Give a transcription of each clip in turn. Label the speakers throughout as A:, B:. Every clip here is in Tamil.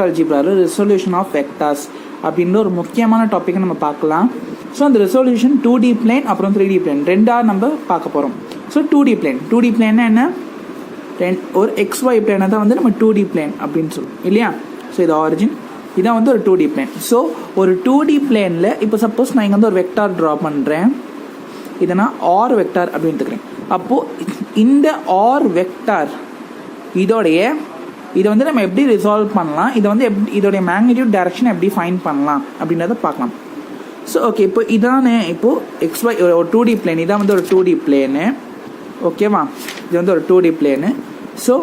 A: அல்ஜிப்ரால ரெசல்யூஷன் ஆஃப் வெக்டார்ஸ் அப்படின்ற ஒரு முக்கியமான டாப்பிக்கை நம்ம பார்க்கலாம். ஸோ அந்த ரெசல்யூஷன் 2D பிளேன் அப்புறம் 3D பிளேன் ரெண்டாக நம்ம பார்க்க போகிறோம். ஸோ 2D பிளேன்னா என்ன, ஒரு XY பிளேனை தான் வந்து நம்ம 2D பிளேன் அப்படின்னு சொல்லுவோம் இல்லையா. ஸோ இது ஆரிஜின், இதான் வந்து ஒரு 2D பிளேன். ஸோ ஒரு 2D பிளேனில் இப்போ சப்போஸ் நான் இங்கே வந்து ஒரு வெக்டார் ட்ரா பண்ணுறேன், இதை நான் ஆர் வெக்டார் அப்படின்னு எடுத்துக்கிறேன். அப்போது இந்த ஆர் வெக்டார் இதை வந்து நம்ம எப்படி ரிசால்வ் பண்ணலாம், இதை வந்து இதோடைய மேக்னிடியூட் டைரக்ஷன் எப்படி ஃபைண்ட் பண்ணலாம் அப்படின்றத பார்க்கலாம். ஸோ ஓகே, இப்போ இதானே இப்போது XY ஒரு 2D பிளேன், இதான் வந்து ஒரு 2D பிளேனு ஓகேவா. இது வந்து ஒரு 2D பிளேனு. ஸோ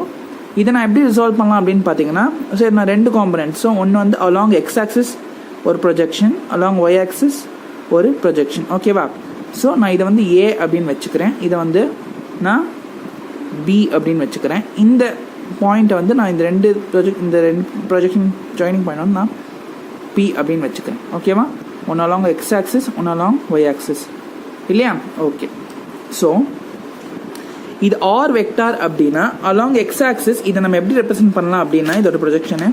A: இதை நான் எப்படி ரிசால்வ் பண்ணலாம் அப்படின்னு பார்த்தீங்கன்னா, சரி நான் ரெண்டு காம்பனன்ட். ஸோ ஒன்று வந்து அலாங் எக்ஸ் ஆக்சிஸ் ஒரு ப்ரொஜெக்ஷன், அலாங் ஒய் ஆக்சிஸ் ஒரு ப்ரொஜெக்ஷன் ஓகேவா. ஸோ நான் இதை வந்து A அப்படின்னு வச்சுக்கிறேன், இதை வந்து நான் B அப்படின்னு வச்சுக்கிறேன். இந்த பாயிண்ட்டை வந்து நான் இந்த ரெண்டு ப்ரொஜெக்ஷன் ஜாயினிங் பாயிண்ட் வந்து நான் P அப்படின்னு வச்சுக்கிறேன் ஓகேவா. ஒன்று அலாங் எக்ஸ் ஆக்சிஸ், ஒன்று அலாங் ஒய் ஆக்சிஸ் இல்லையா. ஓகே, ஸோ இது ஆர் வெக்டார் அப்படின்னா அலாங் எக்ஸ் ஆக்சிஸ் இதை நம்ம எப்படி ரெப்ரசென்ட் பண்ணலாம் அப்படின்னா, இதோட ப்ரொஜெக்ஷனு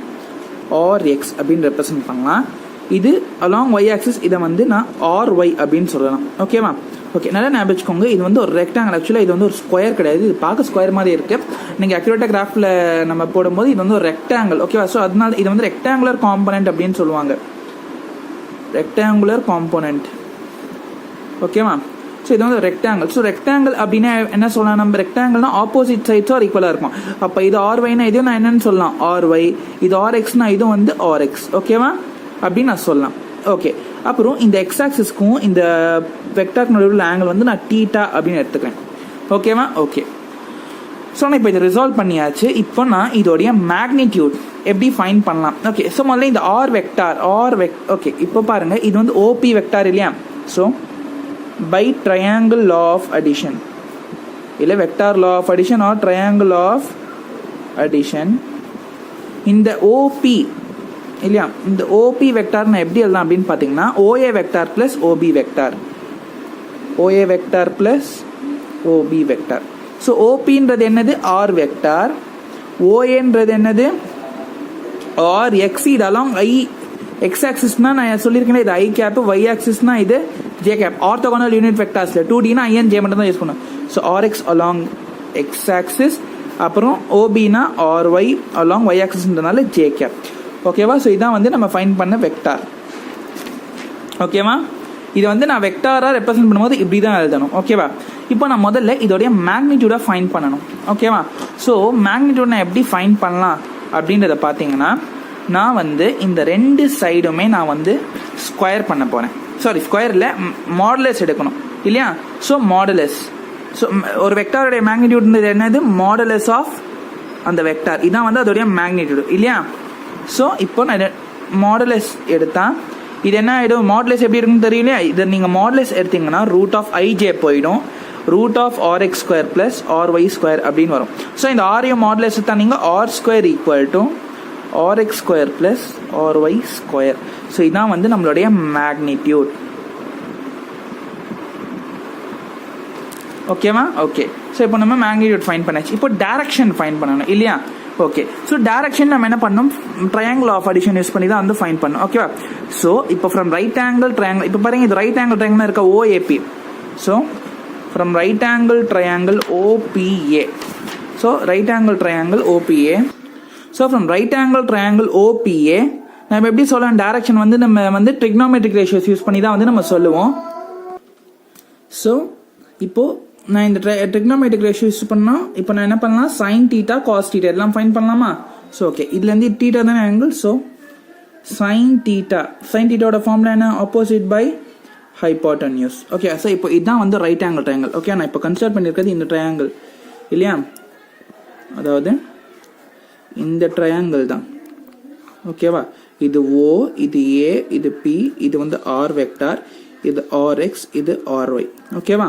A: ஆர் எக்ஸ் அப்படின்னு ரெப்ரசென்ட் பண்ணலாம். இது அலாங் ஒய் ஆக்சிஸ் இதை வந்து நான் ஆர் ஒய் அப்படின்னு சொல்லலாம் ஓகேவா. ஓகே, நல்லா ஞாபகம் வச்சுக்கோங்க, இது வந்து ஒரு ரெக்டாங்கிள். ஆக்சுவலாக இது வந்து ஒரு ஸ்கொயர் கிடையாது, இது பார்க்க ஸ்கொயர் மாதிரி இருக்குது. நீங்கள் அக்யூரேட்டாக கிராஃபில் நம்ம போடும்போது இது வந்து ஒரு ரெக்டாங்கிள் ஓகேவா. ஸோ அதனால இது வந்து ரெக்டாங்குலர் காம்போனன்ட் அப்படின்னு சொல்லுவாங்க, ரெக்டாங்குலர் காம்போனன்ட் ஓகேவா. ஸோ இது வந்து ரெக்டாங்கிள். ஸோ ரெக்டாங்கிள் அப்படின்னா என்ன சொல்லலாம், நம்ம ரெக்டாங்கிள்னா ஆப்போசிட் சைட்ஸும் ஆர் ஈக்குவலாக இருக்கும். அப்போ இது ஆர் ஒய்னா இதுவும் நான் என்னன்னு சொல்லலாம் ஆர் ஒய், இது ஆர் எக்ஸ்னா இதுவும் வந்து ஆர் எக்ஸ் ஓகேவா அப்படின்னு நான் சொல்லலாம். ஓகே, அப்புறம் இந்த எக்ஸ் ஆக்சிஸ்க்கும் இந்த வெக்டாருக்கு நடுவில் உள்ள ஆங்கிள் வந்து நான் தீட்டா அப்படின்னு எடுத்துக்கிறேன் ஓகேவா. ஓகே, ஸோ நான் இப்போ இதை ரிசால்வ் பண்ணியாச்சு. இப்போ நான் இதோடைய மேக்னிடியூட் எப்படி ஃபைன் பண்ணலாம். ஓகே, ஸோ முதல்ல இந்த ஓகே இப்போ பாருங்கள், இது வந்து OP வெக்டார் இல்லையா. So by triangle law of addition, இல்லை vector law of addition or triangle of addition, இந்த OP இல்லையா, இந்த OP வெக்டார் நான் எப்படி எழுதலாம் அப்படின்னு பார்த்தீங்கன்னா, OA vector plus OB vector, OA vector plus OB vector. So OPன்றது என்னது ஆர் வெக்டார், OAன்றது என்னது ஆர் எக்ஸ். இது அலாங் எக்ஸ் ஆக்சிஸ்னா நான் சொல்லியிருக்கேன், இது ஐ கேப், ஒய் ஆக்சிஸ்னா இது ஜே கேப். ஆர்த்தோகோனல் யூனிட் வெக்டார்ஸில் 2Dனா IN J மட்டும் தான் யூஸ் பண்ணும். So RX along X axis, அப்புறம் OBனா RY அலாங் ஒய் ஆக்சிஸ்ன்றனால ஜே கேப் ஓகேவா. ஸோ இதான் வந்து நம்ம ஃபைண்ட் பண்ண வெக்டார் ஓகேவா. இது வந்து நான் வெக்டாராக ரெப்ரசென்ட் பண்ணும்போது இப்படி தான் எழுதணும் ஓகேவா. இப்போ நான் முதல்ல இதோடைய மேக்னிடியூடாக ஃபைண்ட் பண்ணணும் ஓகேவா. ஸோ மேக்னிடியூட் நான் எப்படி ஃபைண்ட் பண்ணலாம் அப்படின்றத பார்த்தீங்கன்னா, நான் வந்து இந்த ரெண்டு சைடுமே நான் வந்து ஸ்கொயர் பண்ண போகிறேன். சாரி, ஸ்கொயரில் மாடுலஸ் எடுக்கணும் இல்லையா. ஸோ மாடுலஸ், ஸோ ஒரு வெக்டாருடைய மேக்னிடியூட்ன்றது என்னது, மாடுலஸ் ஆஃப் அந்த வெக்டார், இதான் வந்து அதோடைய மேக்னிடியூட் இல்லையா. ஸோ இப்போ நான் மாடுலஸ் எடுத்தால் இது என்ன ஆகிடும், மாடுலஸ் எப்படி இருக்குன்னு தெரியலையா. இதை நீங்கள் மாடுலஸ் எடுத்தீங்கன்னா ரூட் ஆஃப் IJ போயிடும், root of RX square plus RY square அப்படின்னு வரும். ஸோ இந்த ஆரையும் மாடுலஸ் எடுத்தால் நீங்கள் R square equal to RX square plus RY square. So இதான் வந்து நம்மளுடைய மேக்னிடியூட் ஓகேவா. ஓகே, ஸோ இப்போ நம்ம மேக்னிடியூட் ஃபைன் பண்ணாச்சு. இப்போ டைரக்ஷன் ஃபைன் பண்ணணும் இல்லையா. ஓகே, ஸோ டைரக்ஷன் நம்ம என்ன பண்ணணும், ட்ரையாங்கிள் ஆஃப் அடிஷன் யூஸ் பண்ணி தான் வந்து ஃபைன் பண்ணணும் ஓகேவா. ஸோ இப்போ ஃப்ரம் ரைட் ஆங்கிள் ட்ரையாங்கிள், இப்போ பாருங்க இது ரைட் ஆங்கிள் ட்ரையாங்கிள் இருக்க OAP. So from right angle triangle OPA, so right angle triangle OPA. So from right angle triangle OPA நம்ம எப்படி சொல்லலாம், டைரக்ஷன் வந்து நம்ம வந்து ட்ரிக்னோமெட்ரிக் ரேஷியோஸ் யூஸ் பண்ணி தான் வந்து நம்ம சொல்லுவோம். ஸோ இப்போது நான் இந்த ட்ரிக்னோமெட்ரிக் ரேஷியோ யூஸ் பண்ணால் இப்போ நான் என்ன பண்ணலாம், சைன் தீட்டா காஸ் தீட்டா எல்லாம் ஃபைன் பண்ணலாமா. ஸோ ஓகே, இதுலேருந்து தீட்டா தானே ஆங்கிள். ஸோ சைன் தீட்டாவோட ஃபார்முலா என்ன, opposite by hypotenuse okay. So இப்போ இதுதான் வந்து ரைட் ஆங்கிள் ட்ரையாங்கிள் ஓகே. நான் இப்போ கன்சிடர் பண்ணியிருக்கிறது இந்த ட்ரையாங்கிள் இல்லையா, அதாவது இந்த ட்ரையாங்கிள் தான் ஓகேவா. இது O, இது A, இது P, இது வந்து R வெக்டார், இது RX, இது RY ஓகேவா,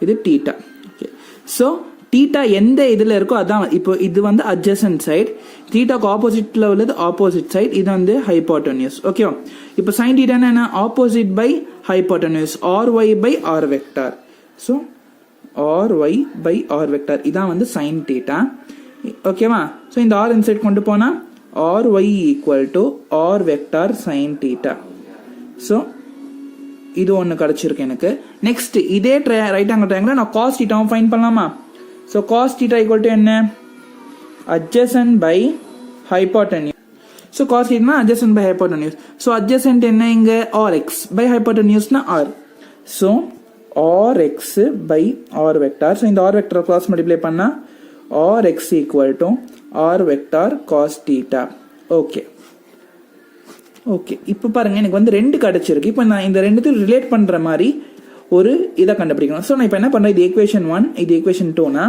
A: இது தீட்டா ஓகே. ஸோ தீட்டா எந்த இதில் இருக்கோ அதான் இப்போ இது வந்து அட்ஜசன்ட் சைடு, தீட்டாக்கு ஆப்போசிட்டில் உள்ளது ஆப்போசிட் சைடு, இது வந்து ஹைப்போட்டன்யூஸ் ஓகேவா. இப்போ சைன் தீட்டானா என்ன, opposite by hypotenuse, RY by R vector. So RY by R vector இதான் வந்து சைன் தீட்டா ஓகேவா. ஸோ இந்த R இன்சைட் கொண்டு போனால் ry equal to R vector sine theta. So இது ஒன்று கிடச்சிருக்கு எனக்கு. நெக்ஸ்ட் இதே ரைட் ஆங்கிள் ட்ரையாங்கிள் நான் காஸ் தீட்டாவும் ஃபைன் பண்ணலாமா? So cos theta equal to என்ன? Adjacent by hypotenuse. So cos தீட்டானா adjacent by hypotenuse. So adjacent என்ன இங்கே? ஆர் எக்ஸ் பை ஹைப்போட்டென்யூஸ்னா R. So R X by R vector. ஸோ இந்த ஆர் வெக்டார் கிராஸ் மல்டிப்ளை பண்ணால் R X equal to R vector cos theta. Okay okay இப்போ பாருங்க எனக்கு வந்து ரெண்டு கிடச்சிருக்கு. இப்போ நான் இந்த ரெண்டுத்தையும் ரிலேட் பண்ணுற மாதிரி ஒரு இதை கண்டுபிடிக்கணும். ஸோ நான் இப்போ என்ன பண்ணுறேன், இது ஈக்குவேஷன் 1 இது ஈக்குவேஷன் 2னா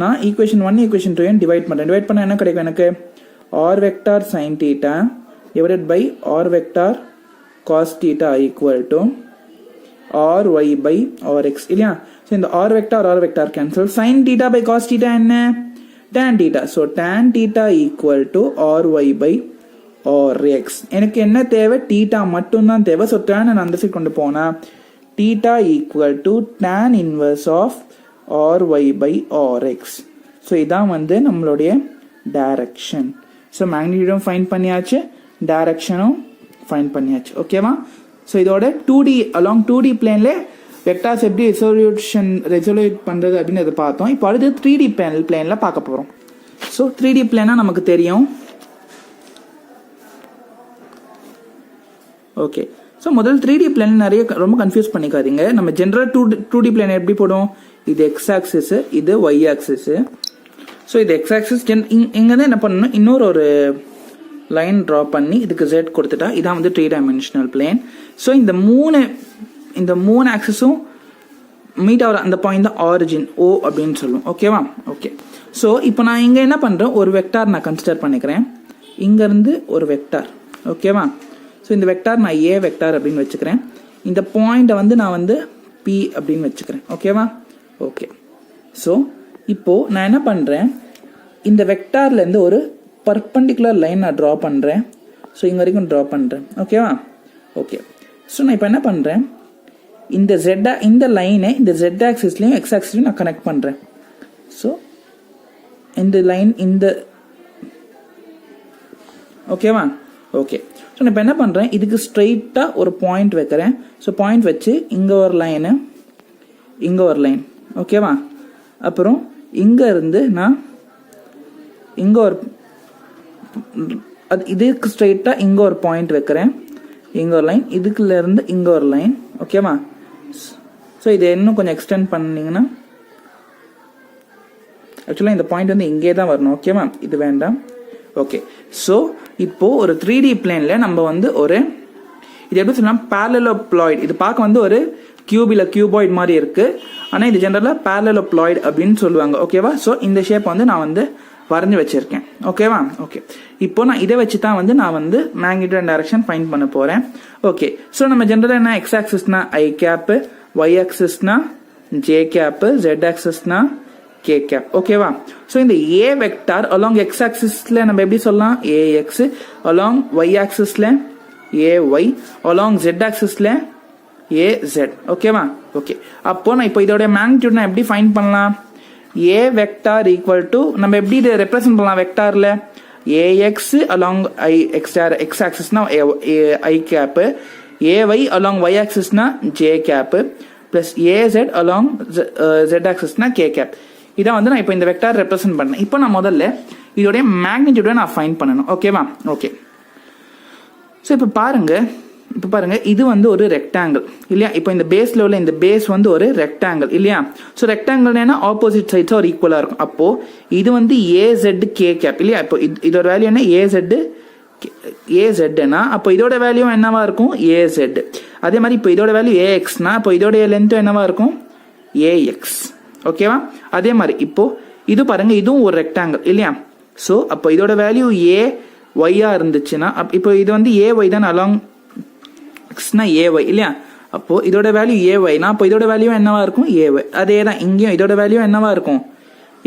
A: நான் ஈக்குவேஷன் 1 ஈக்குவேஷன் 2 டிவைட் பண்ணுறேன். டிவைட் பண்ணால் என்ன கிடைக்கும் எனக்கு? R vector sine theta divided by R vector cos theta equal to R Y by R X இல்லையா? ஸோ இந்த R vector cancel. Sine theta by cos theta என்ன? Tan theta. So tan theta equal to R Y by R X. எனக்கு என்ன தேவை? தீட்டா மட்டும்தான் தேவை. ஸோ டேன் நான் அந்த சைட் கொண்டு போனால் theta equal to tan inverse of R Y by R X. So இதான் வந்து நம்மளுடைய டைரக்ஷன். ஸோ மேக்னிடியூடும் ஃபைன் பண்ணியாச்சு, டைரக்ஷனும் ஃபைன் பண்ணியாச்சு. ஓகேவா? ஸோ இதோட 2D அலாங் 2D பிளேன்ல வெக்டார்ஸ் எப்படி ரெசல்யூட் பண்ணுறது அப்படின்னு அதை பார்த்தோம். இப்போ அடுத்து 3D பிளேனில் பார்க்க போகிறோம். ஸோ 3D பிளேனா நமக்கு தெரியும். ஓகே ஸோ முதல் 3D பிளேன் நிறைய ரொம்ப கன்ஃபியூஸ் பண்ணிக்காதீங்க. நம்ம ஜென்ரல் 2D பிளேன் எப்படி போடும்? இது எக்ஸ் ஆக்சிஸ், இது ஒய் ஆக்சிஸ். ஸோ இது எக்ஸ் ஆக்சிஸ் இங்கேருந்து என்ன பண்ணணும், இன்னொரு ஒரு லைன் ட்ரா பண்ணி இதுக்கு Z கொடுத்துட்டா இதான் வந்து 3 டைமென்ஷனல் பிளேன். ஸோ இந்த மூணு ஆக்சிஸும் மீட் ஆகிற அந்த பாயிண்ட் தான் ஆரிஜின் O அப்படின்னு சொல்லுவோம். ஓகேவா? ஓகே ஸோ இப்போ நான் இங்கே என்ன பண்ணுறேன், ஒரு வெக்டார் நான் கன்சிடர் பண்ணிக்கிறேன். இங்கேருந்து ஒரு வெக்டார். ஓகேவா? ஸோ இந்த வெக்டார் நான் ஏ வெக்டார் அப்படின்னு வச்சுக்கிறேன். இந்த பாயிண்ட்டை வந்து நான் வந்து P அப்படின்னு வச்சுக்கிறேன். ஓகேவா? ஓகே ஸோ இப்போது நான் என்ன பண்ணுறேன், இந்த வெக்டார்லேருந்து ஒரு பர்பண்டிகுலர் லைன் நான் ட்ரா பண்ணுறேன். ஸோ இங்கே வரைக்கும் ட்ரா பண்ணுறேன். ஓகேவா? ஓகே ஸோ நான் இப்போ என்ன பண்ணுறேன், இந்த லைனை இந்த Z ஆக்சிஸ்லையும் எக்ஸ் ஆக்சிஸ்லையும் நான் கனெக்ட் பண்ணுறேன். ஸோ இந்த லைன் இந்த ஓகேவா? ஓகே ஸோ நான் இப்போ என்ன பண்ணுறேன், இதுக்கு ஸ்ட்ரெயிட்டாக ஒரு பாயிண்ட் வைக்கிறேன். ஸோ பாயிண்ட் வச்சு இங்கே ஒரு லைனு, இங்கே ஒரு லைன். ஓகேவா? அப்புறம் இங்கே இருந்து நான் இங்கே ஒரு இதுக்கு ஸ்ட்ரெயிட்டாக இங்கே ஒரு பாயிண்ட் வைக்கிறேன், இங்கே ஒரு லைன், இதுக்குள்ளேருந்து இங்கே ஒரு லைன். ஓகேவா? ஸோ இதை இன்னும் கொஞ்சம் எக்ஸ்டெண்ட் பண்ணிங்கன்னா ஆக்சுவலாக இந்த பாயிண்ட் வந்து இங்கே தான் வரணும். ஓகேவா? இது வேண்டாம். ஓகே ஸோ இப்போது ஒரு 3D பிளேனில் நம்ம வந்து இது எப்படி சொல்லலாம், paralleloid. இது பார்க்க வந்து ஒரு கியூபாய்டு மாதிரி இருக்குது, ஆனால் இது ஜென்ரலாக paralleloid அப்படின்னு சொல்லுவாங்க. ஓகேவா? ஸோ இந்த ஷேப் வந்து நான் வந்து வரைஞ்சி வச்சுருக்கேன். ஓகேவா? ஓகே இப்போ நான் இதை வச்சு தான் வந்து நான் வந்து மேக்னிட்யூட் அண்ட் டைரக்ஷன் ஃபைண்ட் பண்ண போகிறேன். ஓகே ஸோ நம்ம ஜென்ரலாக என்ன, எக்ஸ் ஆக்சிஸ்னா ஐ கேப்பு, ஒய் ஆக்சிஸ்னா ஜே கேப்பு, ஜெட் ஆக்சிஸ்னா கே கேப். ஓகேவா? ஸோ இந்த ஏ வெக்டார் அலாங் எக்ஸ் ஆக்சிஸ்ல நம்ம எப்படி சொல்லலாம், ஏஎக்ஸ், அலாங் ஒய் ஆக்சிஸ்ல ஏஒய், அலாங் ஜெட் ஆக்சிஸ்ல ஏZ. ஓகேவா? ஓகே அப்போ நான் இப்போ இதோட மேக்னிட்யூட் நான் எப்படி ஃபைண்ட் பண்ணலாம், ஏ வெக்டார் ஈக்குவல் டு நம்ம எப்படி இதை ரெப்ரசென்ட் பண்ணலாம் வெக்டார்ல, ஏஎக்ஸ் அலாங் எக்ஸ் ஆக்சிஸ்னா I cap, A Y along Y ஆக்சிஸ்னா J cap, plus A Z along Z ஆக்சிஸ்னா கே கேப். இதான் வந்து நான் இப்போ இந்த வெக்டார் ரெப்ரசென்ட் பண்ணேன். இப்போ நான் முதல்ல இதோடைய மேக்னிட்யூடை நான் ஃபைண்ட் பண்ணணும். ஓகேவா? ஓகே ஸோ இப்போ பாருங்க இது வந்து ஒரு ரெக்டாங்கிள் இல்லையா? இப்போ இந்த பேஸ்ல உள்ள இந்த பேஸ் வந்து ஒரு ரெக்டாங்கிள் இல்லையா? ஸோ ரெக்டாங்கிள்னா ஆப்போசிட் சைட்ஸ் ஒரு ஈக்குவலாக இருக்கும். அப்போ இது வந்து ஏZ கே கேப் இல்லையா? இப்போ இதோட வேல்யூ என்ன, ஏZனா அப்போ இதோட வேல்யூ என்னவா இருக்கும், ஏZ. அதே மாதிரி இப்போ இதோட வேல்யூ ஏஎக்ஸ்னா அப்போ இதோடைய லென்த்தும் என்னவா இருக்கும், ஏஎக்ஸ். ஓகேவா? அதே மாதிரி இப்போ இது பாருங்க, இதுவும் ஒரு ரெக்டாங்கிள் இல்லையா? ஸோ அப்போ இதோட வேல்யூ ஏ ஒய்யா இருந்துச்சுன்னா இப்போ இது வந்து ஏஒய் தான் அலாங் எக்ஸ்னா ஏஒய் இல்லையா? அப்போ இதோட வேல்யூ ஏஒய்னா அப்போ இதோட வேல்யூ என்னவா இருக்கும், ஏஒய். அதே தான் இங்கேயும் இதோட வேல்யூ என்னவா இருக்கும்,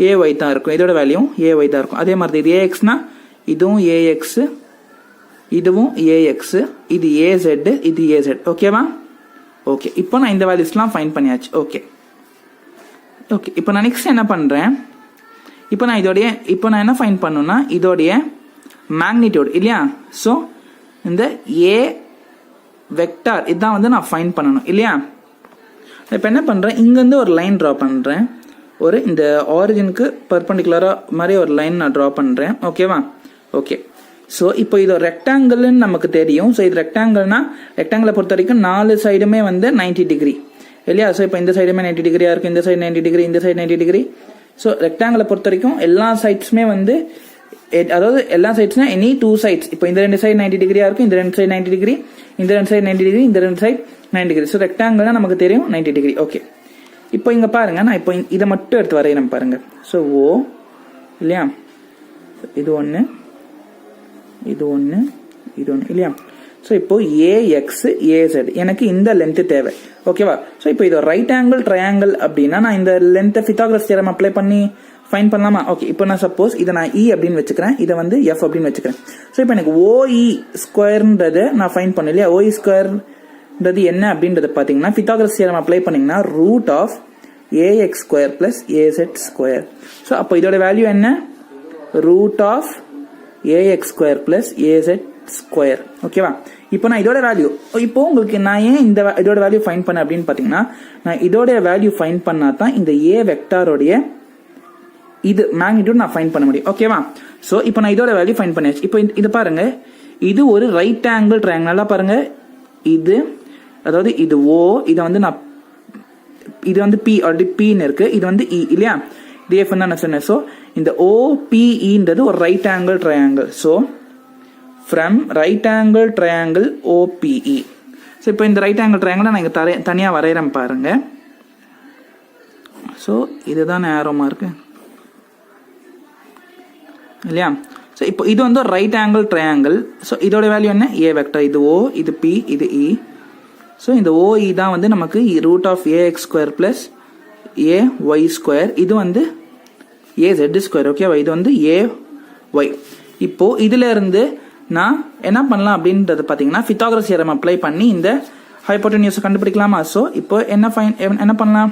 A: ஏஒய் தான் இருக்கும். இதோட வேல்யூ ஏஒய் தான் இருக்கும். அதே மாதிரி இது ஏஎக்ஸ்னா இதுவும் ஏஎக்ஸ், இதுவும் ஏஎக்ஸ், இது ஏZ, இது ஏZ. ஓகேவா? ஓகே இப்போ நான் இந்த வேல்யூஸ்லாம் ஃபைண்ட் பண்ணியாச்சு. ஓகே இப்போ நான் நெக்ஸ்ட் என்ன பண்ணுறேன், இப்போ நான் என்ன ஃபைண்ட் பண்ணணும்னா இதோடைய மேக்னிடியூட் இல்லையா. ஸோ இந்த ஏ வெக்டார் இதுதான் வந்து நான் ஃபைண்ட் பண்ணணும் இல்லையா. இப்போ என்ன பண்ணுறேன், இங்கேருந்து ஒரு லைன் ட்ரா பண்ணுறேன், ஒரு இந்த ஆரிஜினுக்கு பர்பண்டிகுலராக மாதிரி ஒரு லைன் நான் ட்ரா பண்ணுறேன். ஓகேவா. ஓகே. ஸோ இப்போ இது ஒரு ரெக்டாங்கிள்னு நமக்கு தெரியும். ஸோ இது ரெக்டாங்கிள்னா ரெக்டாங்கிளை பொறுத்த வரைக்கும் 4 சைடுமே வந்து 90 டிகிரி இல்லையா. ஸோ இப்போ இந்த சைடுமே 90 டிகிரியாக இருக்கும், இந்த சைடு 90 டிகிரி, இந்த சைடு 90 டிகிரி. ஸோ ரெக்டாங்கிளை பொறுத்த வரைக்கும் எல்லா சைட்ஸுமே வந்து அதாவது எல்லா சைட்ஸ்னா எனி 2 சைட்ஸ். இப்போ இந்த 2 சைடு 90 டிகிரியா இருக்கும், இந்த 2 சைடு 90 டிகிரி, இந்த 2 சைடு 90 டிகிரி, இந்த 2 சைடு 90 டிகிரி. ஸோ ரெக்டாங்கிள்னா நமக்கு தெரியும் 90 டிகிரி. ஓகே. இப்போ இங்க பாருங்க, நான் இப்போ இதை மட்டும் எடுத்து வரையறேன் பாருங்க. ஸோ ஓ இல்லையா, இது ஒன்று, இது ஒன்று, இது ஒன்று இல்லையா. ஸோ இப்போ ஏஎக்ஸ் ஏசெட் எனக்கு இந்த லென்த் தேவை. ஓகேவா. ஸோ இப்போ இது ரைட் ஆங்கிள் ட்ரையாங்கிள் அப்படின்னா நான் இந்த லென்த்தை பித்தாகரஸ் தியரம் அப்ளை பண்ணி ஃபைன் பண்ணலாமா. ஓகே. இப்போ நான் சப்போஸ் இதை நான் இ அப்படின்னு வச்சுக்கிறேன், இதை வந்து எஃப் அப்படின்னு வச்சுக்கிறேன். ஸோ இப்போ எனக்கு ஓஇ ஸ்கொயர்ன்றதை நான் ஃபைன் பண்ண இல்லையா. ஓஇ ஸ்கொயர்ன்றது என்ன அப்படின்றது பார்த்தீங்கன்னா பித்தாகரஸ் தியரம் அப்ளை பண்ணீங்கன்னா root of ax square plus ஏசெட் square. So அப்போ இதோட வேல்யூ என்ன, root of ax square plus ஏசெட் square. ஓகேவா. இப்போ நான் இதோட வேல்யூ, இப்போ உங்களுக்கு நான் ஏன் இதோட வேல்யூ ஃபைன் பண்ண அப்படின்னு பார்த்தீங்கன்னா, நான் இதோட வேல்யூ ஃபைன் பண்ணா தான் இந்த ஏ வெக்டாரோடைய இது மேக்னிடியூட் நான் ஃபைன் பண்ண முடியும். ஓகேவா. ஸோ இப்போ நான் இதோட வேல்யூ ஃபைன் பண்ணியாச்சு. இப்போ இது பாருங்க, இது ஒரு ரைட் ஆங்கிள் ட்ரையாங்கிள். நல்லா பாருங்க, இது அதாவது இது ஓ, இதை வந்து நான் இது வந்து பி ஆல்ரெடி பின்னு இருக்கு, இது வந்து இ இல்லையா, இது எஃப் தான் நான் சொன்னேன். ஸோ இந்த ஓபிஇன்றது ஒரு right angle triangle. So from right angle triangle OBE. So இப்போ இந்த ரைட் ஆங்கிள் ட்ரையாங்கிள் நான் இங்கே தனியாக வரைகிறேன் பாருங்க. ஸோ இதுதான் ஆரோ மார்க்கு இல்லையா. ஸோ இப்போ இது வந்து ஒரு ரைட் ஆங்கிள் ட்ரையாங்கிள். ஸோ இதோட வேல்யூ என்ன, ஏ வெக்டர், இது ஓ, இது பி, இது இ. ஸோ இந்த ஓஇ தான் வந்து நமக்கு root of ax square plus A Y square, இது வந்து ஏ ஜெட் ஸ்கொயர். ஓகேவா. இது வந்து ஏ ஒய். இப்போ இதுல இருந்து நான் என்ன பண்ணலாம் அப்படின்றது பார்த்தீங்கன்னா பித்தாகரஸ் தியரம் அப்ளை பண்ணி இந்த ஹைப்போட்டென்யூஸை கண்டுபிடிக்கலாமா. ஸோ இப்போ என்ன பண்ணலாம்,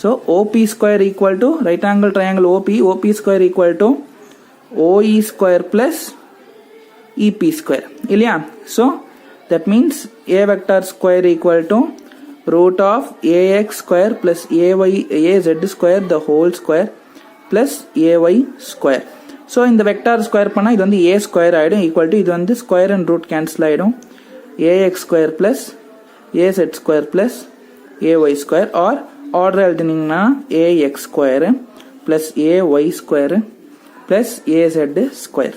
A: so O P square equal to right angle triangle O P square equal to O E square plus E P square இல்லையா. So that means A vector square equal to root of ax square plus A Y A Z square the whole square plus A Y square. So இந்த வெக்டார் ஸ்கொயர் பண்ணால் இது வந்து ஏ ஸ்கொயர் ஆகிடும், ஈக்குவல் டு இது வந்து ஸ்கொயர் அண்ட் ரூட் கேன்சல் ஆகிடும், A X square plus ஏசெட் square plus A Y square. Or order எழுதினீங்கன்னா A X square plus A Y square plus ஏசெட் square.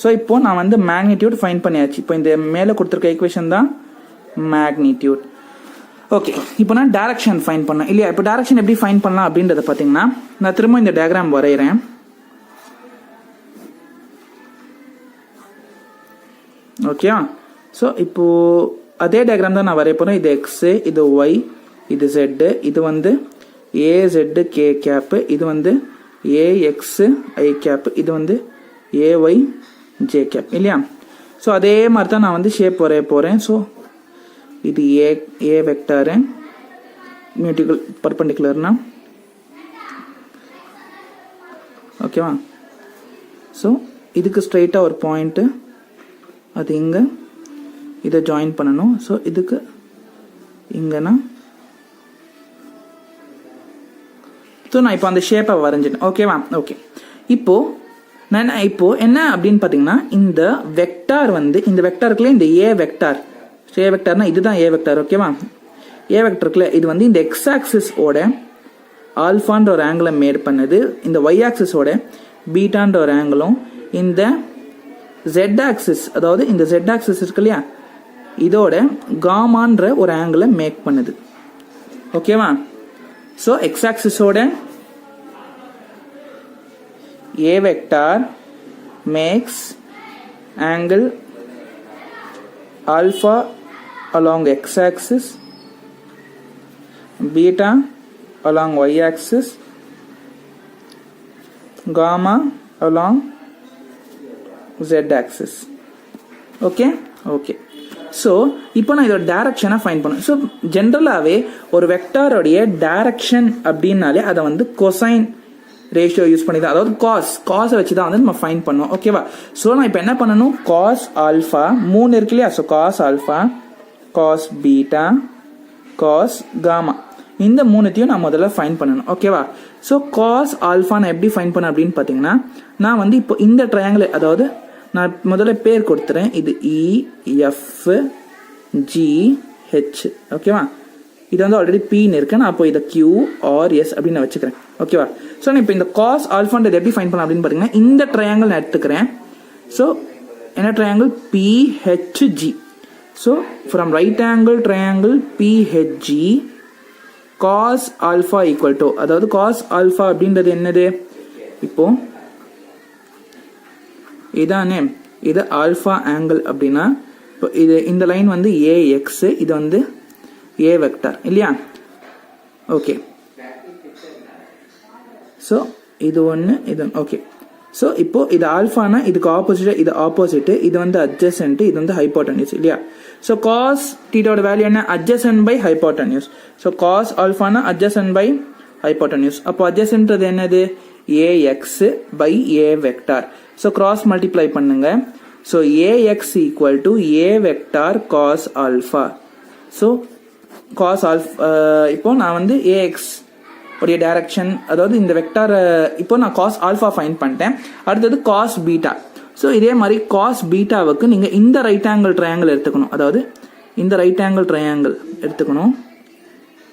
A: So இப்போ நான் வந்து மேக்னிடியூட் ஃபைன் பண்ணியாச்சு. இப்போ இந்த மேலே கொடுத்துருக்க ஈக்குவேஷன் தான் மேக்னிடியூட். ஓகே. இப்போ நான் டைரக்ஷன் ஃபைன் பண்ணேன் இல்லையா. இப்போ டைரக்ஷன் எப்படி ஃபைன் பண்ணலாம் அப்படின்றத பார்த்தீங்கன்னா நான் திரும்ப இந்த டயக்ராம் வரைகிறேன். ஓகே. ஸோ இப்போ அதே டயக்ராம் தான் நான் வரைய போகிறேன். இது எக்ஸு, இது ஒய், இது ஜெட்டு, இது வந்து ஏசெட்டு கே கேப்பு, இது வந்து ஏஎக்ஸு ஐ கேப், இது வந்து ஏஒய் ஜே கேப் இல்லையா. ஸோ அதே மாதிரி தான் நான் வந்து ஷேப் வரைய போகிறேன். ஸோ இது ஏ வெக்டாரு மியூட்டிக்கல் பர்பண்டிகுலர்னா ஓகேவா. ஸோ இதுக்கு ஸ்ட்ரைட்டாக ஒரு பாயிண்ட்டு, அது இங்கே இதை ஜாயின் பண்ணணும். ஸோ இதுக்கு இங்கன்னா ஸோ நான் இப்போ அந்த ஷேப்பை வரைஞ்சிட்டேன். ஓகேவா. ஓகே. நான் இப்போ என்ன அப்படின்னு பார்த்தீங்கன்னா இந்த வெக்டார் வந்து இந்த வெக்டாருக்குள்ள இந்த ஏ வெக்டார்னா இதுதான் ஏ வெக்டார். ஓகேவா. ஏ வெக்டருக்குள்ள இது வந்து இந்த எக்ஸ் ஆக்சிஸோட ஆல்ஃபான்ற ஒரு ஆங்கிளை மேட் பண்ணுது, இந்த ஒய் ஆக்சிஸோட பீட்டான்ற ஒரு ஆங்கிளும், இந்த ஜெட் ஆக்சிஸ் அதாவது இந்த ஜெட் ஆக்சிஸ் இருக்கு இல்லையா இதோட காமான்ற ஒரு ஆங்கிளை மேக் பண்ணுது. ஓகேவா. ஸோ எக்ஸ் ஆக்சிஸோட A vector makes angle alpha along x axis, beta along y axis, gamma along z axis. Okay. So இப்போ நான் இதோட டைரக்ஷனை ஃபைன் பண்ணுவேன். ஸோ ஜென்ரலாகவே ஒரு வெக்டாரோடைய டைரக்ஷன் அப்படின்னாலே அதை வந்து கொசைன் ரேஷியோ யூஸ் பண்ணி தான், அதாவது காஸை வச்சு தான் வந்து நம்ம ஃபைண்ட் பண்ணுவோம். ஓகேவா? ஸோ நான் இப்போ என்ன பண்ணணும், காஸ் ஆல்ஃபா 3 இருக்கு இல்லையா? So cos alpha, cos beta, cos gamma, இந்த 3த்தையும் நான் முதல்ல ஃபைண்ட் பண்ணணும். ஓகேவா? ஸோ காஸ் ஆல்ஃபா நான் எப்படி ஃபைண்ட் பண்ணேன் அப்படின்னு பார்த்தீங்கன்னா, நான் வந்து இப்போ இந்த ட்ரையாங்கிள், அதாவது நான் முதல்ல பேர் கொடுத்துறேன், இது EFGH. ஓகேவா? இது வந்து ஆல்ரெடி Pன்னு இருக்கு, நான் அப்போ இதை QRS அப்படின்னு நான் வச்சுக்கிறேன். ஓகேவா? ஸோ நான் இப்போ இந்த காஸ் ஆல்ஃபான்றது எப்படி ஃபைண்ட் பண்ணலாம் அப்படின்னு பார்த்தீங்கன்னா, இந்த ட்ரையாங்கிள் நான் எடுத்துக்கிறேன். ஸோ என்ன triangle? PHG. So from right angle triangle PHG cos alpha equal to, அதாவது காஸ் ஆல்ஃபா அப்படின்றது என்னது? இப்போ இதானே, இது ஆல்ஃபா ஆங்கிள் அப்படின்னா, இப்போ இது இந்த லைன் வந்து AX, இது வந்து A வெக்டார் இல்லையா? ஓகே. ஸோ இது ஒன்று, இது ஓகே. ஸோ இப்போ இது ஆல்ஃபானா இதுக்கு ஆப்போசிட், இது ஆப்போசிட், இது வந்து அட்ஜசன்ட், இது வந்து ஹைப்போட்டன்யூஸ் இல்லையா? ஸோ காஸ் தீட்டாவோட வேல்யூ என்ன? Adjacent by hypotenuse. So cos ஆல்ஃபானா அட்ஜசன்ட் பை ஹைப்போட்டன்யூஸ். அப்போ அட்ஜசன்ட்றது என்னது? AX by A vector. So cross multiply பண்ணுங்க. So AX equal to A vector cos alpha. So cos alpha, இப்போ நான் வந்து AX உடைய டைரக்ஷன், அதாவது இந்த வெக்டார், இப்போ நான் காஸ் ஆல்ஃபா ஃபைண்ட் பண்ணிட்டேன். அடுத்தது காஸ் பீட்டா. ஸோ இதே மாதிரி காஸ் பீட்டாவுக்கு நீங்கள் இந்த ரைட் ஆங்கிள் ட்ரையாங்கிள் எடுத்துக்கணும், அதாவது இந்த ரைட் ஆங்கிள் ட்ரையாங்கிள் எடுத்துக்கணும்.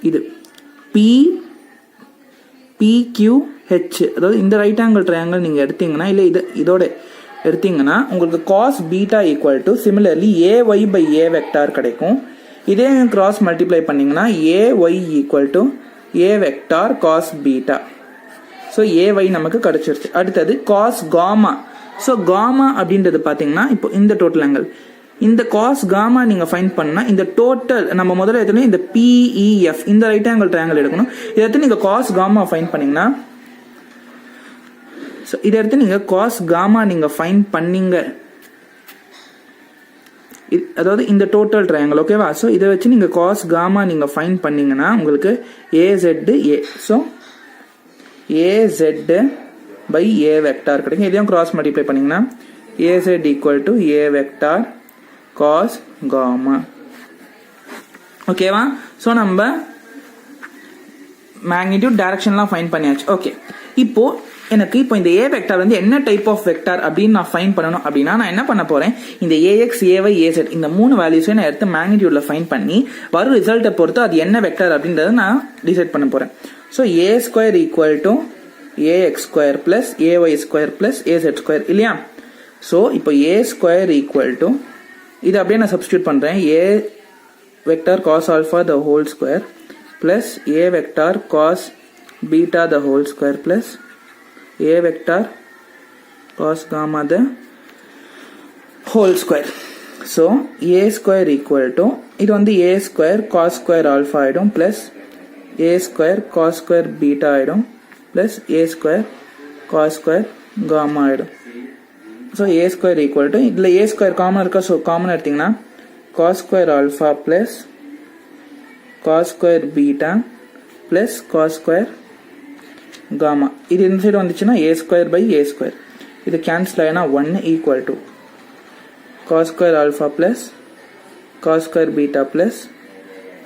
A: இது PQH, அதாவது இந்த ரைட் ஆங்கிள் ட்ரையாங்கிள் நீங்கள் எடுத்தீங்கன்னா, இல்லை இதோட எடுத்தீங்கன்னா உங்களுக்கு cos beta equal to similarly AY by A vector கிடைக்கும். இதே கிராஸ் மல்டிப்ளை பண்ணீங்கன்னா AY equal to A vector cos beta. So AY நமக்கு கிடைச்சிருச்சு. அடுத்தது காஸ் காமா. ஸோ காமா அப்படின்றது பார்த்தீங்கன்னா, இப்போ இந்த டோட்டல் ஆங்கிள், இந்த காஸ் காமா நீங்கள் ஃபைண்ட் பண்ணா, இந்த டோட்டல் நம்ம முதல்ல எடுத்தோம் இந்த PEF, இந்த ரைட் ஆங்கிள் ட்ரையாங்கிள் எடுக்கணும். இதை எடுத்து நீங்கள் காஸ் காமா ஃபைண்ட் பண்ணீங்கன்னா, ஸோ இதை எடுத்து நீங்கள் காஸ் காமா நீங்கள் ஃபைண்ட் பண்ணீங்க, அதாவது இந்த டோட்டல் ட்ரையாங்கிள். ஓகேவா? ஸோ இதை வச்சு நீங்கள் காஸ் காமா நீங்கள் ஃபைண்ட் பண்ணீங்கன்னா உங்களுக்கு AZ A. So AZ by A vector கிடைக்கும். இதையும் கிராஸ் மல்டிப்ளை பண்ணீங்கன்னா AZ equal to A vector cos gamma. ஓகேவா? ஸோ நம்ம மேக்னிடியூட் டைரக்ஷன்லாம் ஃபைண்ட் பண்ணியாச்சு. ஓகே. இப்போ எனக்கு இப்போ இந்த A வெக்டார் வந்து என்ன டைப் ஆஃப் வெக்டார் அப்படின்னு நான் ஃபைண்ட் பண்ணணும் அப்படின்னா, நான் என்ன பண்ண போறேன், இந்த AX, AY, AZ இந்த 3 வேல்யூஸையும் நான் எடுத்து மேக்னிடியூட்ல ஃபைண்ட் பண்ணி வரும் ரிசல்ட்டை பொறுத்து அது என்ன வெக்டார் அப்படின்றத நான் டிசைட் பண்ண போறேன். So A square equal to AX square plus AY square plus AZ square இல்லையா? ஸோ இப்போ A ஸ்கொயர் ஈக்குவல் டு, இது அப்படியே நான் சப்ஸ்டியூட் பண்றேன், A vector cos alpha the whole square plus A vector cos beta the whole square plus A vector cos gamma the whole square. So A square equal to, இது வந்து A square cos square alpha ஆயிடும் plus A square cos square beta ஆயிடும் plus A square cos square gamma ஆயிடும். So A square equal to, இதுல A square common இருக்கா, so common எடுத்தீங்கன்னா cos square alpha plus cos square beta plus cos square gamma. இது இந்த சைடு வந்துச்சுன்னா A square by A square, இது கேன்சல் ஆயினா 1 equal to cos square alpha plus cos square beta plus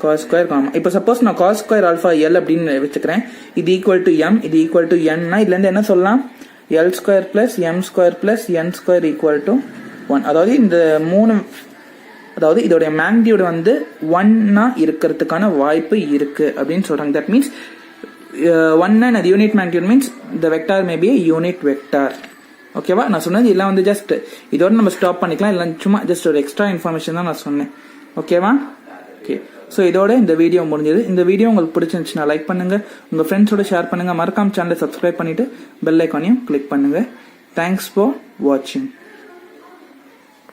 A: cos square gamma. இப்போ சப்போஸ் நான் cos ஸ்கொயர் ஆல்ஃபா L அப்படின்னு வச்சுக்கிறேன், இது ஈக்குவல் டு M, இது ஈக்குவல் டு N னா இதுல இருந்து என்ன சொல்லலாம், L square plus M square plus N square equal to 1. அதாவது இந்த 3, அதாவது இதோடைய மேக்னிடியூட் வந்து 1 இருக்கிறதுக்கான வாய்ப்பு இருக்கு அப்படின்னு சொல்றாங்க. That means 1 and unit magnitude means the vector may be a unit vector. ஓகேவா? நான் சொன்னது எல்லாம் வந்து ஜஸ்ட் இதோட நம்ம ஸ்டாப் பண்ணிக்கலாம், இல்லை சும்மா ஜஸ்ட் ஒரு எக்ஸ்ட்ரா இன்ஃபர்மேஷன் தான் நான் சொன்னேன். ஓகேவா? ஓகே. ஸோ இதோட இந்த வீடியோ முடிஞ்சது. இந்த வீடியோ உங்களுக்கு பிடிச்சிருந்துச்சுன்னா லைக் பண்ணுங்க, உங்க ஃப்ரெண்ட்ஸோட ஷேர் பண்ணுங்க, மறக்காம சேனலை சப்ஸ்கிரைப் பண்ணிட்டு பெல் ஐக்கானையும் கிளிக் பண்ணுங்க. தேங்க்ஸ் ஃபார் வாட்சிங்.